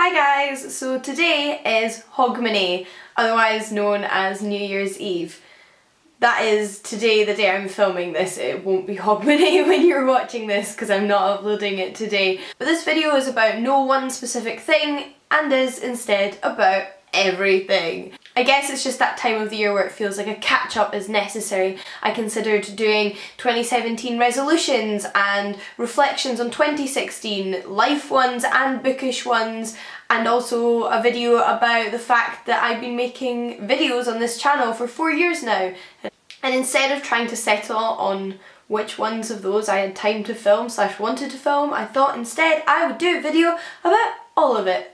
Hi guys, so today is Hogmanay, otherwise known as New Year's Eve. That is today, the day I'm filming this. It won't be Hogmanay when you're watching this because I'm not uploading it today. But this video is about no one specific thing and is instead about everything. I guess it's just that time of the year where it feels like a catch-up is necessary. I considered doing 2017 resolutions and reflections on 2016, life ones and bookish ones, and also a video about the fact that I've been making videos on this channel for 4 years now. And instead of trying to settle on which ones of those I had time to film / wanted to film, I thought instead I would do a video about all of it.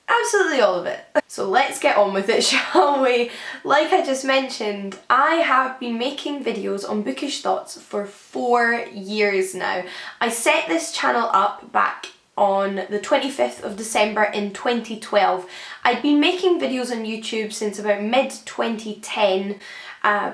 Absolutely all of it. So let's get on with it, shall we? Like I just mentioned, I have been making videos on bookish thoughts for 4 years now. I set this channel up back on the 25th of December in 2012. I'd been making videos on YouTube since about mid-2010,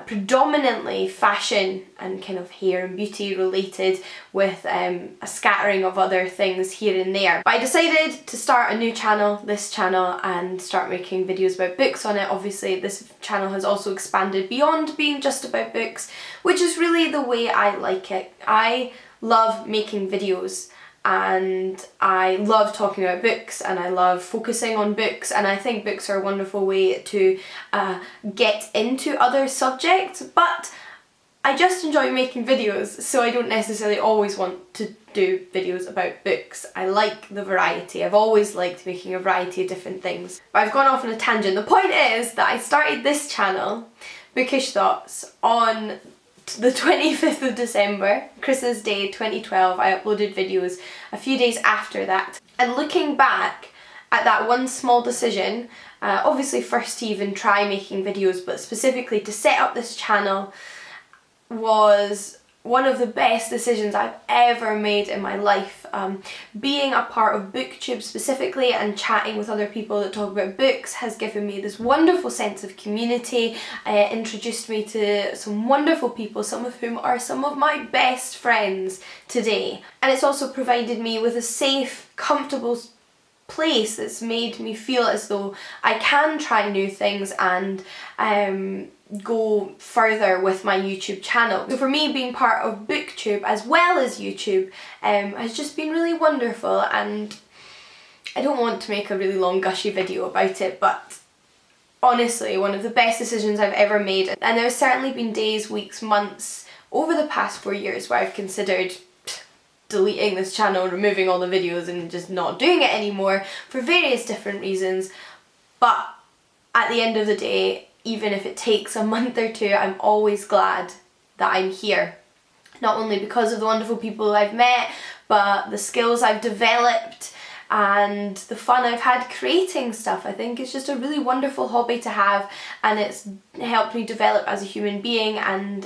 predominantly fashion and kind of hair and beauty related, with a scattering of other things here and there. But I decided to start a new channel, this channel, and start making videos about books on it. Obviously this channel has also expanded beyond being just about books, which is really the way I like it. I love making videos and I love talking about books and I love focusing on books, and I think books are a wonderful way to get into other subjects, but I just enjoy making videos, so I don't necessarily always want to do videos about books. I like the variety. I've always liked making a variety of different things. But I've gone off on a tangent. The point is that I started this channel, Bookish Thoughts, on the 25th of December, Christmas Day 2012. I uploaded videos a few days after that. And looking back at that one small decision, obviously first to even try making videos, but specifically to set up this channel, was one of the best decisions I've ever made in my life. Being a part of BookTube specifically and chatting with other people that talk about books has given me this wonderful sense of community, introduced me to some wonderful people, some of whom are some of my best friends today. And it's also provided me with a safe, comfortable place that's made me feel as though I can try new things and go further with my YouTube channel. So for me, being part of BookTube as well as YouTube has just been really wonderful, and I don't want to make a really long gushy video about it, but honestly one of the best decisions I've ever made. And there's certainly been days, weeks, months over the past 4 years where I've considered deleting this channel, removing all the videos and just not doing it anymore for various different reasons. But at the end of the day, even if it takes a month or two, I'm always glad that I'm here. Not only because of the wonderful people I've met, but the skills I've developed and the fun I've had creating stuff. I think it's just a really wonderful hobby to have, and it's helped me develop as a human being, and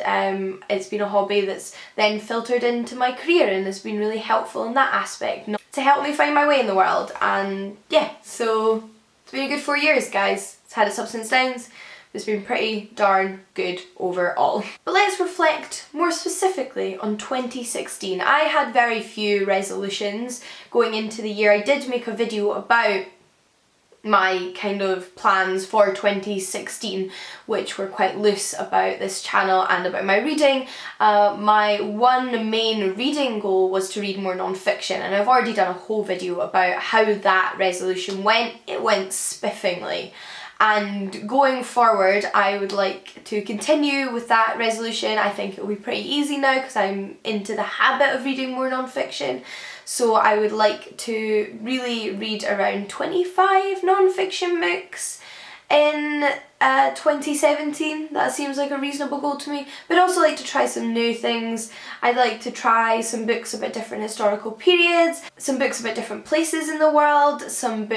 it's been a hobby that's then filtered into my career and has been really helpful in that aspect to help me find my way in the world. And yeah, so it's been a good 4 years, guys. It's had its ups and downs. It's been pretty darn good overall. But let's reflect more specifically on 2016. I had very few resolutions going into the year. I did make a video about my kind of plans for 2016, which were quite loose about this channel and about my reading. My one main reading goal was to read more non-fiction, and I've already done a whole video about how that resolution went. It went spiffingly. And going forward, I would like to continue with that resolution. I think it'll be pretty easy now because I'm into the habit of reading more non-fiction. So I would like to really read around 25 non-fiction books in 2017. That seems like a reasonable goal to me. But also like to try some new things. I'd like to try some books about different historical periods, some books about different places in the world, some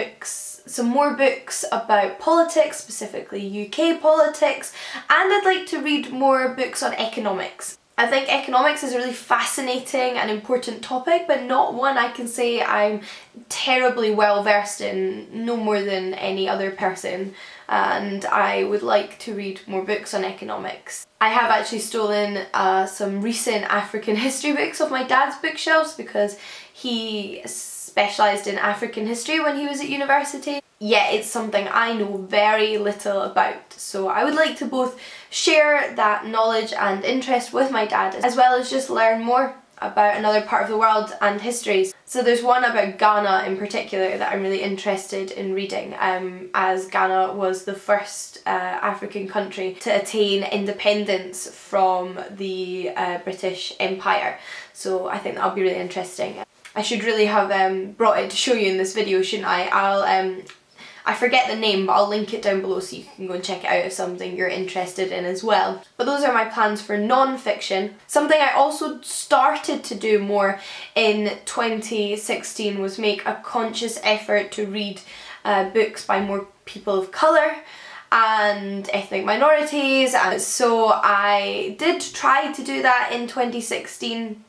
more books about politics, specifically UK politics, and I'd like to read more books on economics. I think economics is a really fascinating and important topic, but not one I can say I'm terribly well versed in, no more than any other person, and I would like to read more books on economics. I have actually stolen some recent African history books off my dad's bookshelves because he specialised in African history when he was at university, yet it's something I know very little about. So I would like to both share that knowledge and interest with my dad, as well as just learn more about another part of the world and histories. So there's one about Ghana in particular that I'm really interested in reading, as Ghana was the first African country to attain independence from the British Empire. So I think that'll be really interesting. I should really have brought it to show you in this video, shouldn't I? I forget the name, but I'll link it down below so you can go and check it out if something you're interested in as well. But those are my plans for non-fiction. Something I also started to do more in 2016 was make a conscious effort to read books by more people of colour and ethnic minorities. So I did try to do that in 2016,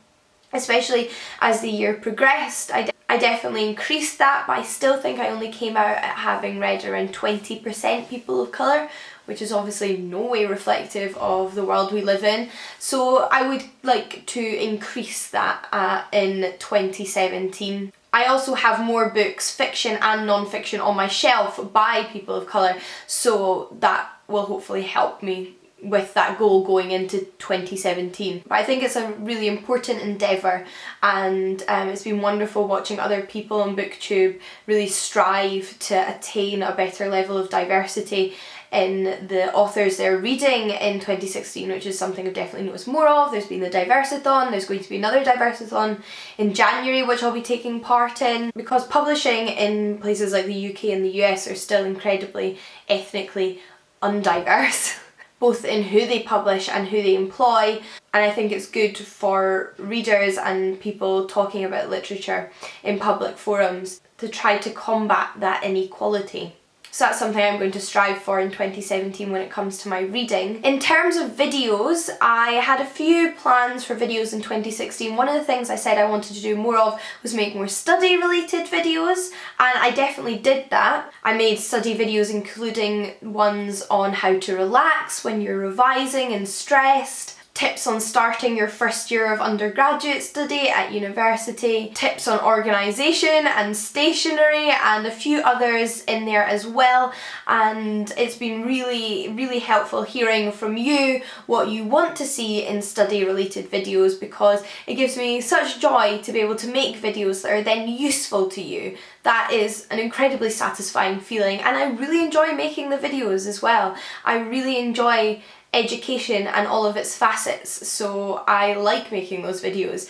especially as the year progressed. I definitely increased that, but I still think I only came out at having read around 20% people of colour, which is obviously no way reflective of the world we live in. So I would like to increase that in 2017. I also have more books, fiction and non-fiction, on my shelf by people of colour, so that will hopefully help me with that goal going into 2017. But I think it's a really important endeavour, and it's been wonderful watching other people on BookTube really strive to attain a better level of diversity in the authors they're reading in 2016, which is something I've definitely noticed more of. There's been the Diversathon, there's going to be another Diversathon in January which I'll be taking part in, because publishing in places like the UK and the US are still incredibly ethnically undiverse, both in who they publish and who they employ, and I think it's good for readers and people talking about literature in public forums to try to combat that inequality. So that's something I'm going to strive for in 2017 when it comes to my reading. In terms of videos, I had a few plans for videos in 2016. One of the things I said I wanted to do more of was make more study related videos, and I definitely did that. I made study videos including ones on how to relax when you're revising and stressed, tips on starting your first year of undergraduate study at university, tips on organisation and stationery, and a few others in there as well. And it's been really helpful hearing from you what you want to see in study related videos, because it gives me such joy to be able to make videos that are then useful to you. That is an incredibly satisfying feeling, and I really enjoy making the videos as well. I really enjoy education and all of its facets, so I like making those videos,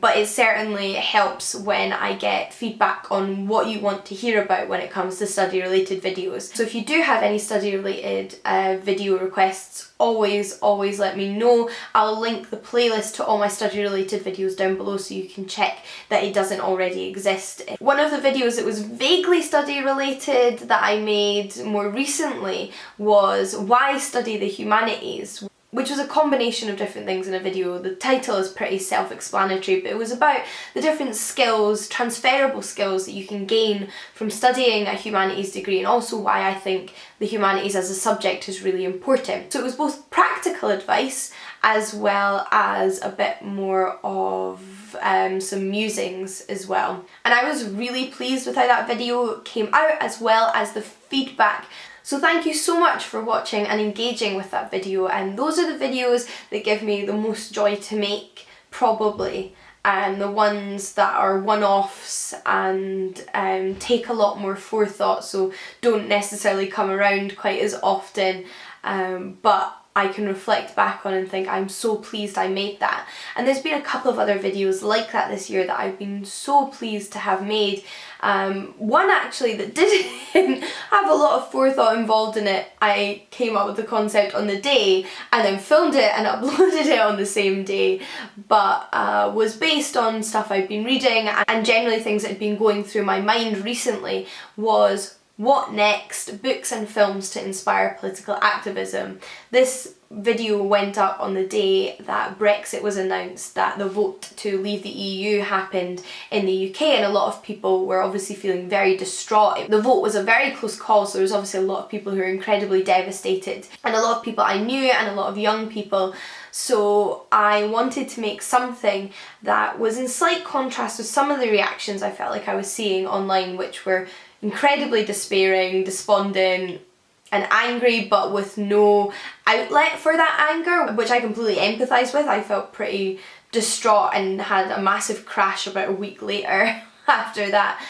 but it certainly helps when I get feedback on what you want to hear about when it comes to study related videos. So if you do have any study related video requests, always let me know. I'll link the playlist to all my study related videos down below so you can check that it doesn't already exist. One of the videos that was vaguely study related that I made more recently was Why Study the Humanities, which was a combination of different things in a video. The title is pretty self-explanatory, but it was about the different skills, transferable skills that you can gain from studying a humanities degree, and also why I think the humanities as a subject is really important. So it was both practical advice as well as a bit more of some musings as well. And I was really pleased with how that video came out, as well as the feedback. So thank you so much for watching and engaging with that video, and those are the videos that give me the most joy to make, probably, and the ones that are one-offs and take a lot more forethought, so don't necessarily come around quite as often, but I can reflect back on and think I'm so pleased I made that. And there's been a couple of other videos like that this year that I've been so pleased to have made. One actually that didn't have a lot of forethought involved in it. I came up with the concept on the day and then filmed it and uploaded it on the same day, but was based on stuff I've been reading and generally things that had been going through my mind recently, was What next? Books and films to inspire political activism. This video went up on the day that Brexit was announced, that the vote to leave the EU happened in the UK, and a lot of people were obviously feeling very distraught. The vote was a very close call, so there was obviously a lot of people who were incredibly devastated, and a lot of people I knew and a lot of young people. So I wanted to make something that was in slight contrast with some of the reactions I felt like I was seeing online, which were incredibly despairing, despondent and angry, but with no outlet for that anger, which I completely empathise with. I felt pretty distraught and had a massive crash about a week later after that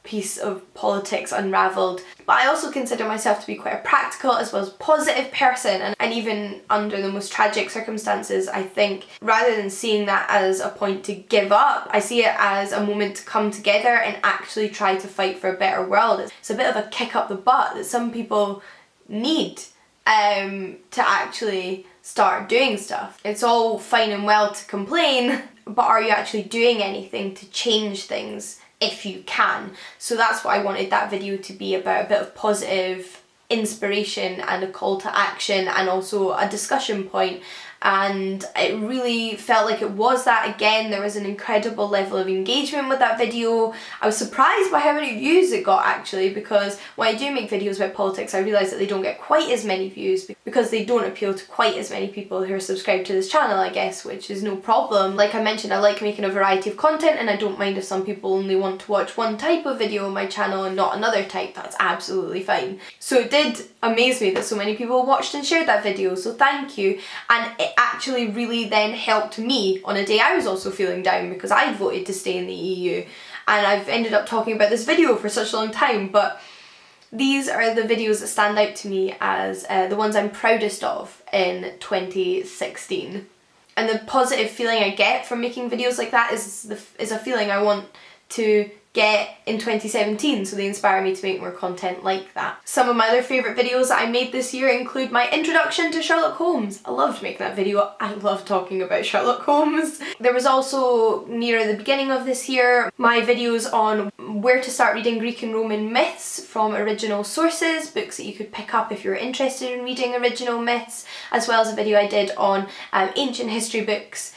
piece of politics unravelled. But I also consider myself to be quite a practical as well as positive person, and even under the most tragic circumstances, I think rather than seeing that as a point to give up, I see it as a moment to come together and actually try to fight for a better world. It's a bit of a kick up the butt that some people need to actually start doing stuff. It's all fine and well to complain, but are you actually doing anything to change things if you can? So that's what I wanted that video to be about, a bit of positive inspiration and a call to action and also a discussion point. And it really felt like it was that. Again, there was an incredible level of engagement with that video. I was surprised by how many views it got actually, because when I do make videos about politics I realise that they don't get quite as many views because they don't appeal to quite as many people who are subscribed to this channel, I guess, which is no problem. Like I mentioned, I like making a variety of content, and I don't mind if some people only want to watch one type of video on my channel and not another type. That's absolutely fine. So it did amaze me that so many people watched and shared that video, so thank you. And it actually really then helped me on a day I was also feeling down because I voted to stay in the EU, and I've ended up talking about this video for such a long time, but these are the videos that stand out to me as the ones I'm proudest of in 2016. And the positive feeling I get from making videos like that is a feeling I want to get in 2017, so they inspire me to make more content like that. Some of my other favourite videos that I made this year include my introduction to Sherlock Holmes. I loved making that video. I love talking about Sherlock Holmes. There was also, near the beginning of this year, my videos on where to start reading Greek and Roman myths from original sources, books that you could pick up if you're interested in reading original myths, as well as a video I did on ancient history books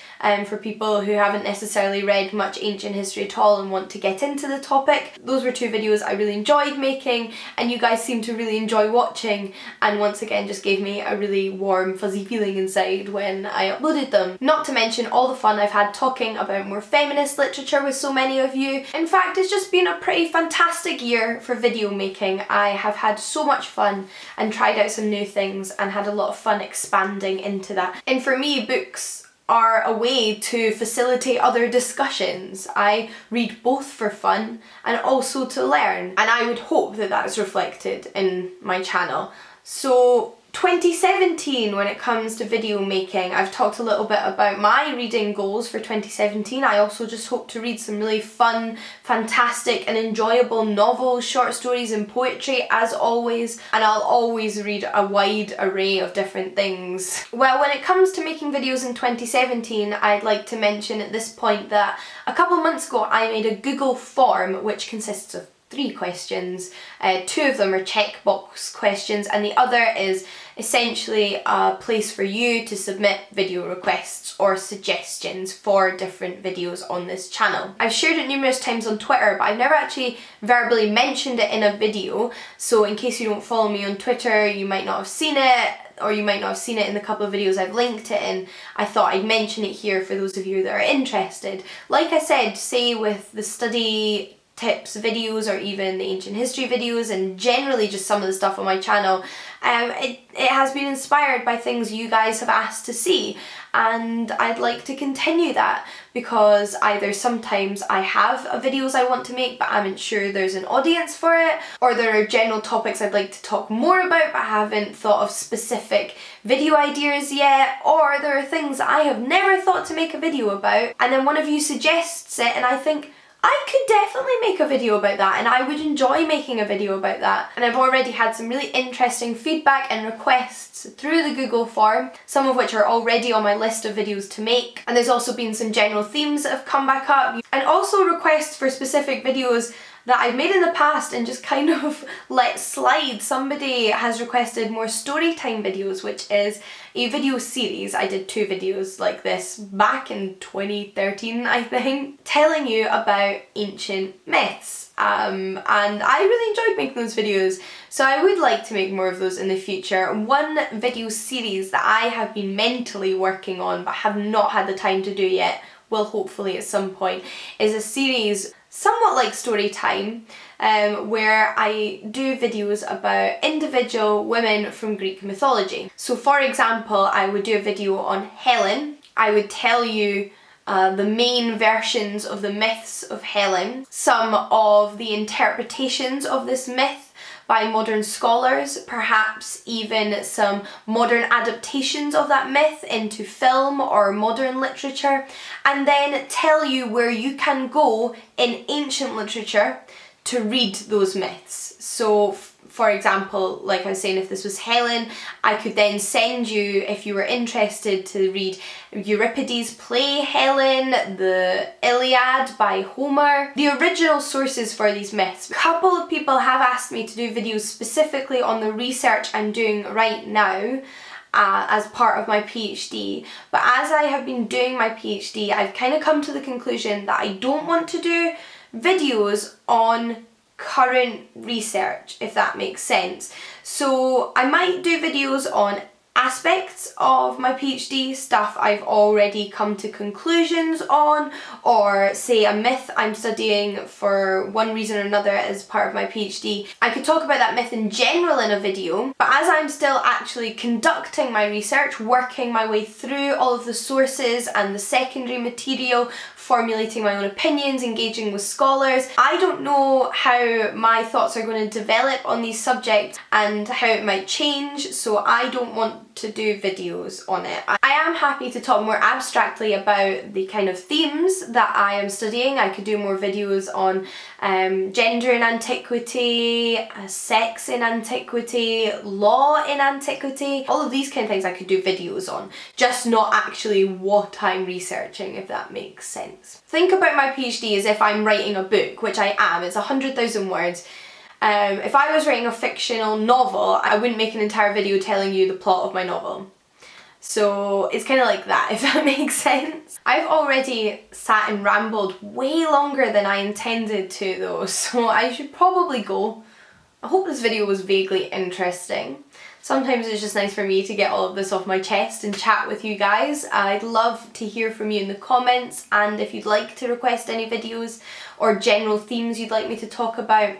for people who haven't necessarily read much ancient history at all and want to get into the topic. Those were two videos I really enjoyed making, and you guys seem to really enjoy watching, and once again just gave me a really warm fuzzy feeling inside when I uploaded them. Not to mention all the fun I've had talking about more feminist literature with so many of you. In fact, it's just been a pretty fantastic year for video making. I have had so much fun and tried out some new things and had a lot of fun expanding into that. And for me, books are a way to facilitate other discussions. I read both for fun and also to learn, and I would hope that that's reflected in my channel. So 2017, when it comes to video making, I've talked a little bit about my reading goals for 2017. I also just hope to read some really fun, fantastic and enjoyable novels, short stories and poetry as always, and I'll always read a wide array of different things. Well, when it comes to making videos in 2017, I'd like to mention at this point that a couple months ago I made a Google form which consists of 3 questions. 2 of them are checkbox questions, and the other is essentially a place for you to submit video requests or suggestions for different videos on this channel. I've shared it numerous times on Twitter, but I've never actually verbally mentioned it in a video, so in case you don't follow me on Twitter, you might not have seen it, or you might not have seen it in the couple of videos I've linked it in. I thought I'd mention it here for those of you that are interested. Like I said, say with the study tips videos or even the ancient history videos and generally just some of the stuff on my channel, it has been inspired by things you guys have asked to see, and I'd like to continue that because either sometimes I have videos I want to make but I'm not sure there's an audience for it, or there are general topics I'd like to talk more about but haven't thought of specific video ideas yet, or there are things I have never thought to make a video about and then one of you suggests it and I think I could definitely make a video about that and I would enjoy making a video about that. And I've already had some really interesting feedback and requests through the Google form, some of which are already on my list of videos to make. And there's also been some general themes that have come back up, and also requests for specific videos that I've made in the past and just kind of let slide. Somebody has requested more story time videos, which is a video series. I did 2 videos like this back in 2013, I think, telling you about ancient myths. And I really enjoyed making those videos, so I would like to make more of those in the future. One video series that I have been mentally working on but have not had the time to do yet, will hopefully at some point, is a series somewhat like story time, where I do videos about individual women from Greek mythology. So for example, I would do a video on Helen. I would tell you the main versions of the myths of Helen, some of the interpretations of this myth by modern scholars, perhaps even some modern adaptations of that myth into film or modern literature, and then tell you where you can go in ancient literature to read those myths. So for example, like I was saying, if this was Helen, I could then send you, if you were interested, to read Euripides' play Helen, the Iliad by Homer, the original sources for these myths. A couple of people have asked me to do videos specifically on the research I'm doing right now, as part of my PhD, but as I have been doing my PhD, I've kind of come to the conclusion that I don't want to do videos on current research, if that makes sense. So I might do videos on aspects of my PhD, stuff I've already come to conclusions on, or say a myth I'm studying for one reason or another as part of my PhD. I could talk about that myth in general in a video, but as I'm still actually conducting my research, working my way through all of the sources and the secondary material, formulating my own opinions, engaging with scholars, I don't know how my thoughts are going to develop on these subjects and how it might change, so I don't want to do videos on it. I am happy to talk more abstractly about the kind of themes that I am studying. I could do more videos on gender in antiquity, sex in antiquity, law in antiquity, all of these kind of things I could do videos on, just not actually what I'm researching, if that makes sense. Think about my PhD as if I'm writing a book, which I am. It's 100,000 words. If I was writing a fictional novel, I wouldn't make an entire video telling you the plot of my novel. So it's kind of like that, if that makes sense. I've already sat and rambled way longer than I intended to though, so I should probably go. I hope this video was vaguely interesting. Sometimes it's just nice for me to get all of this off my chest and chat with you guys. I'd love to hear from you in the comments, and if you'd like to request any videos or general themes you'd like me to talk about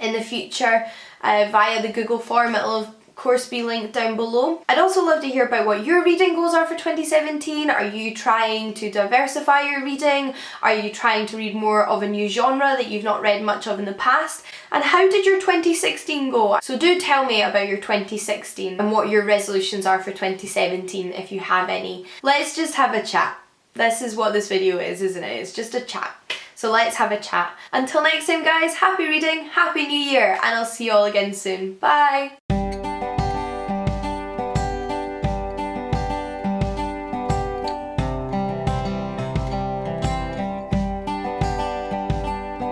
in the future via the Google form, it'll of course be linked down below. I'd also love to hear about what your reading goals are for 2017. Are you trying to diversify your reading? Are you trying to read more of a new genre that you've not read much of in the past? And how did your 2016 go? So do tell me about your 2016 and what your resolutions are for 2017 if you have any. Let's just have a chat. This is what this video is, isn't it? It's just a chat. So let's have a chat. Until next time guys, happy reading, happy new year, and I'll see you all again soon. Bye!